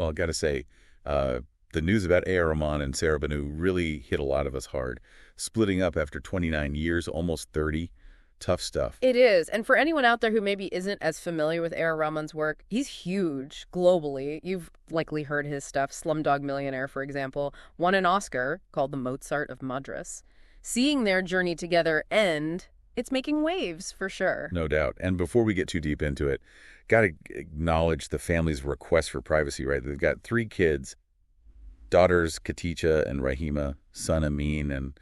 Well, I got to say, the news about AR Rahman and Saira Banu really hit a lot of us hard. Splitting up after 29 years, almost 30. Tough stuff. It is. And for anyone out there who maybe isn't as familiar with AR Rahman's work, he's huge globally. You've likely heard his stuff. Slumdog Millionaire, for example, won an Oscar called the Mozart of Madras. Seeing their journey together end, it's making waves for sure. No doubt. And before we get too deep into it, got to acknowledge the family's request for privacy, right? They've got 3 kids, daughters Khadija and Rahima, son Amin, and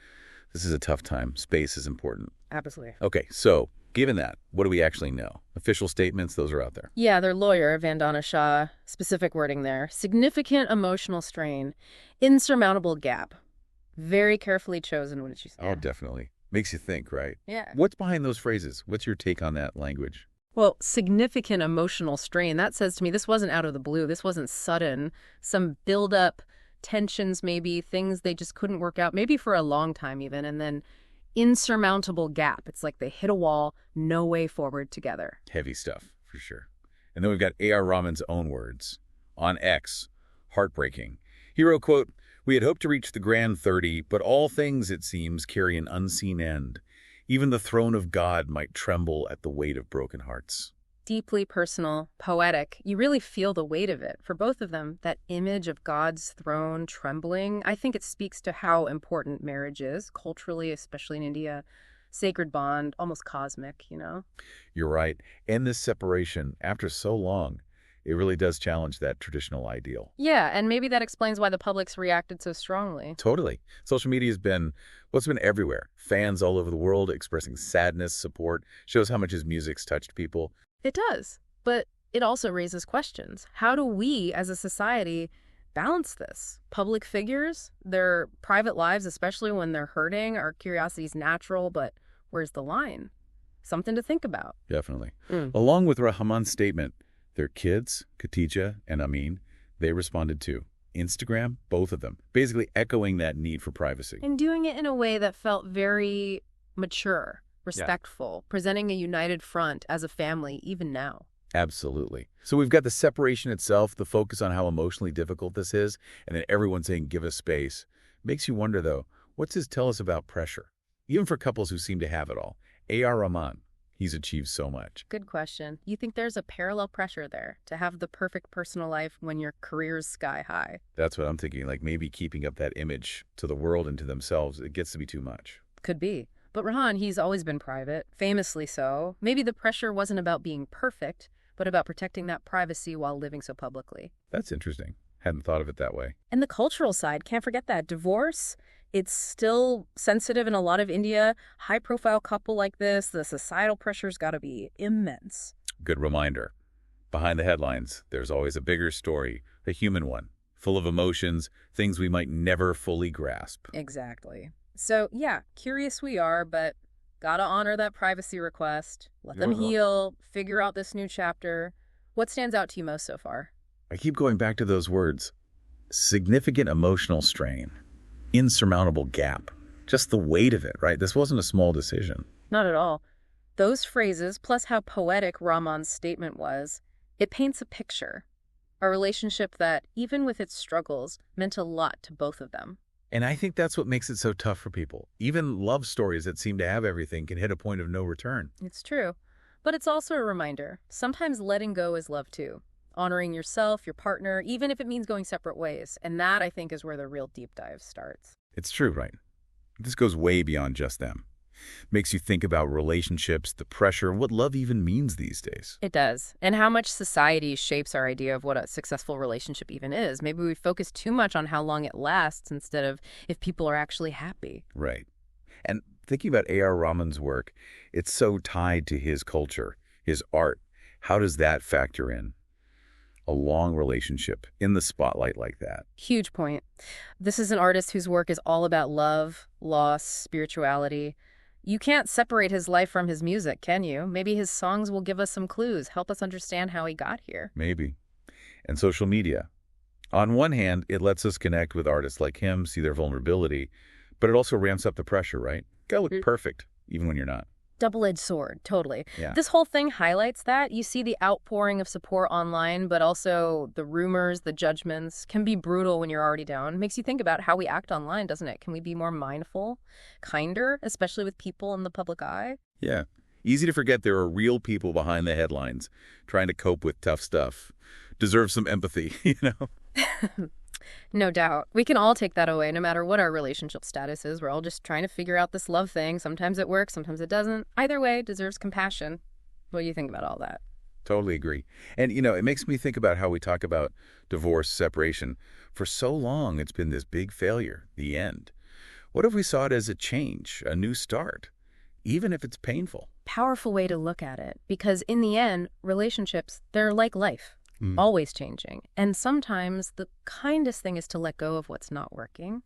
this is a tough time. Space is important. Absolutely. Okay, so given that, what do we actually know? Official statements, those are out there. Yeah, their lawyer, Vandana Shah, specific wording there. Significant emotional strain, insurmountable gap. Very carefully chosen, wouldn't you say? Oh, definitely. Makes you think, right? Yeah. What's behind those phrases? What's your take on that language? Well, significant emotional strain. That says to me this wasn't out of the blue. This wasn't sudden. Some build-up tensions, maybe, things they just couldn't work out, maybe for a long time even, and then insurmountable gap. It's like they hit a wall, no way forward together. Heavy stuff, for sure. And then we've got AR Rahman's own words. On X, heartbreaking. He wrote, quote, "We had hoped to reach the grand 30, but all things, it seems, carry an unseen end. Even the throne of God might tremble at the weight of broken hearts." Deeply personal, poetic. You really feel the weight of it. For both of them, that image of God's throne trembling, I think it speaks to how important marriage is, culturally, especially in India. Sacred bond, almost cosmic, you know? You're right. And this separation, after so long, it really does challenge that traditional ideal. Yeah, and maybe that explains why the public's reacted so strongly. Totally. Social media has been, well, it's been everywhere. Fans all over the world expressing sadness, support, shows how much his music's touched people. It does, but it also raises questions. How do we, as a society, balance this? Public figures, their private lives, especially when they're hurting, our curiosity is natural, but where's the line? Something to think about. Definitely. Along with Rahman's statement, their kids, Khadija and Amin, they responded too. Instagram, both of them, basically echoing that need for privacy. And doing it in a way that felt very mature, respectful, presenting a united front as a family, even now. Absolutely. So we've got the separation itself, the focus on how emotionally difficult this is, and then everyone saying, give us space. Makes you wonder, though, what's this tell us about pressure? Even for couples who seem to have it all. AR Rahman, he's achieved so much. Good question. You think there's a parallel pressure there to have the perfect personal life when your career's sky high? That's what I'm thinking, like maybe keeping up that image to the world and to themselves, it gets to be too much. Could be. But Rahman, he's always been private, famously so. Maybe the pressure wasn't about being perfect, but about protecting that privacy while living so publicly. That's interesting. Hadn't thought of it that way. And the cultural side, can't forget that. Divorce, it's still sensitive in a lot of India. High-profile couple like this, the societal pressure's got to be immense. Good reminder. Behind the headlines, there's always a bigger story, a human one, full of emotions, things we might never fully grasp. Exactly. So, yeah, curious we are, but gotta honor that privacy request. Let them heal, figure out this new chapter. What stands out to you most so far? I keep going back to those words. Significant emotional strain. Insurmountable gap. Just the weight of it, right? This wasn't a small decision. Not at all. Those phrases, plus how poetic Rahman's statement was, it paints a picture. A relationship that, even with its struggles, meant a lot to both of them. And I think that's what makes it so tough for people. Even love stories that seem to have everything can hit a point of no return. It's true. But it's also a reminder. Sometimes letting go is love too. Honoring yourself, your partner, even if it means going separate ways. And that, I think, is where the real deep dive starts. It's true, right? This goes way beyond just them. Makes you think about relationships, the pressure, what love even means these days. It does. And how much society shapes our idea of what a successful relationship even is. Maybe we focus too much on how long it lasts instead of if people are actually happy. Right. And thinking about AR Rahman's work, it's so tied to his culture, his art. How does that factor in? A long relationship in the spotlight like that. Huge point. This is an artist whose work is all about love, loss, spirituality. You can't separate his life from his music, can you? Maybe his songs will give us some clues, help us understand how he got here. Maybe. And social media. On one hand, it lets us connect with artists like him, see their vulnerability, but it also ramps up the pressure, right? Gotta look perfect, even when you're not. Double-edged sword, totally. Yeah. This whole thing highlights that. You see the outpouring of support online, but also the rumors, the judgments can be brutal when you're already down. Makes you think about how we act online, doesn't it? Can we be more mindful, kinder, especially with people in the public eye? Yeah. Easy to forget there are real people behind the headlines trying to cope with tough stuff. Deserve some empathy, you know? No doubt. We can all take that away, no matter what our relationship status is. We're all just trying to figure out this love thing. Sometimes it works, sometimes it doesn't. Either way, deserves compassion. What do you think about all that? Totally agree. And, you know, it makes me think about how we talk about divorce, separation. For so long, it's been this big failure, the end. What if we saw it as a change, a new start, even if it's painful? Powerful way to look at it. Because in the end, relationships, they're like life. Always changing. And sometimes the kindest thing is to let go of what's not working,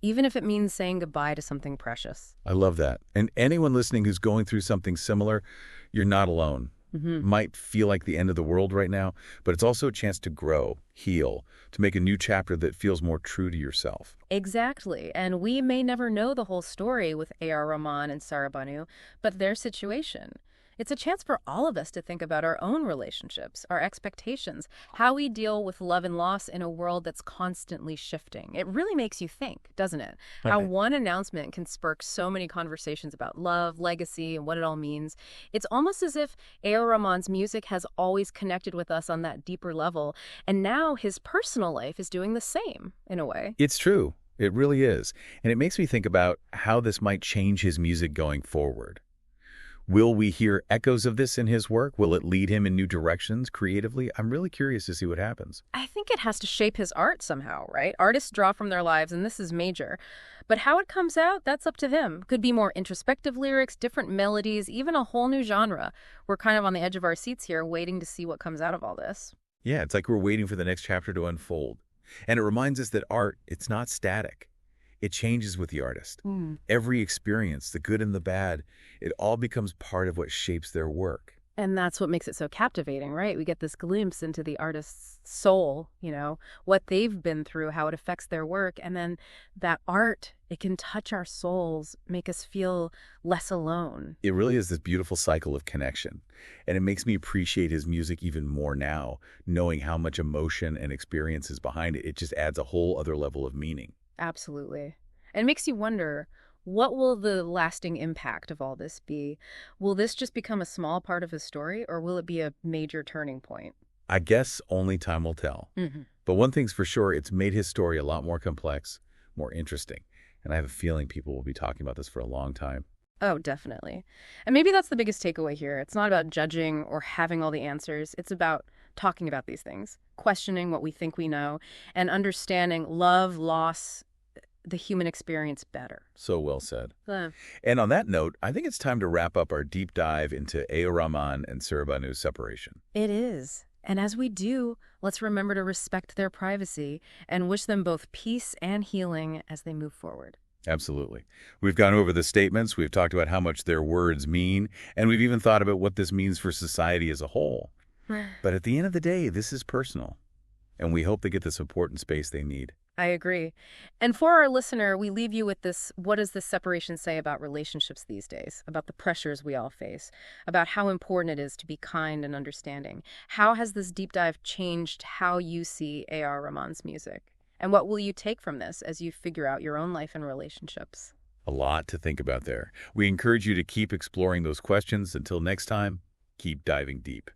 even if it means saying goodbye to something precious. I love that. And anyone listening who's going through something similar, you're not alone. Might feel like the end of the world right now, but it's also a chance to grow, heal, to make a new chapter that feels more true to yourself. Exactly. And we may never know the whole story with AR Rahman and Saira Banu, but their situation. It's a chance for all of us to think about our own relationships, our expectations, how we deal with love and loss in a world that's constantly shifting. It really makes you think, doesn't it? How one announcement can spark so many conversations about love, legacy, and what it all means. It's almost as if A.R. Rahman's music has always connected with us on that deeper level, and now his personal life is doing the same, in a way. It's true. It really is. And it makes me think about how this might change his music going forward. Will we hear echoes of this in his work? Will it lead him in new directions creatively? I'm really curious to see what happens. I think it has to shape his art somehow, right? Artists draw from their lives, and this is major. But how it comes out, that's up to him. Could be more introspective lyrics, different melodies, even a whole new genre. We're kind of on the edge of our seats here, waiting to see what comes out of all this. Yeah, it's like we're waiting for the next chapter to unfold. And it reminds us that art, it's not static. It changes with the artist. Every experience, the good and the bad, it all becomes part of what shapes their work. And that's what makes it so captivating, right? We get this glimpse into the artist's soul, you know, what they've been through, how it affects their work. And then that art, it can touch our souls, make us feel less alone. It really is this beautiful cycle of connection. And it makes me appreciate his music even more now, knowing how much emotion and experience is behind it. It just adds a whole other level of meaning. Absolutely. And it makes you wonder, what will the lasting impact of all this be? Will this just become a small part of his story, or will it be a major turning point? I guess only time will tell. But one thing's for sure, it's made his story a lot more complex, more interesting. And I have a feeling people will be talking about this for a long time. Oh, definitely. And maybe that's the biggest takeaway here. It's not about judging or having all the answers. It's about talking about these things, questioning what we think we know, and understanding love, loss, the human experience better. So well said. And on that note, I think it's time to wrap up our deep dive into A.R. Rahman and Saira Banu's separation. It is. And as we do, let's remember to respect their privacy and wish them both peace and healing as they move forward. Absolutely. We've gone over the statements, we've talked about how much their words mean, and we've even thought about what this means for society as a whole. But at the end of the day, this is personal, and we hope they get the support and space they need. I agree. And for our listener, we leave you with this: what does this separation say about relationships these days, about the pressures we all face, about how important it is to be kind and understanding? How has this deep dive changed how you see A.R. Rahman's music? And what will you take from this as you figure out your own life and relationships? A lot to think about there. We encourage you to keep exploring those questions. Until next time, keep diving deep.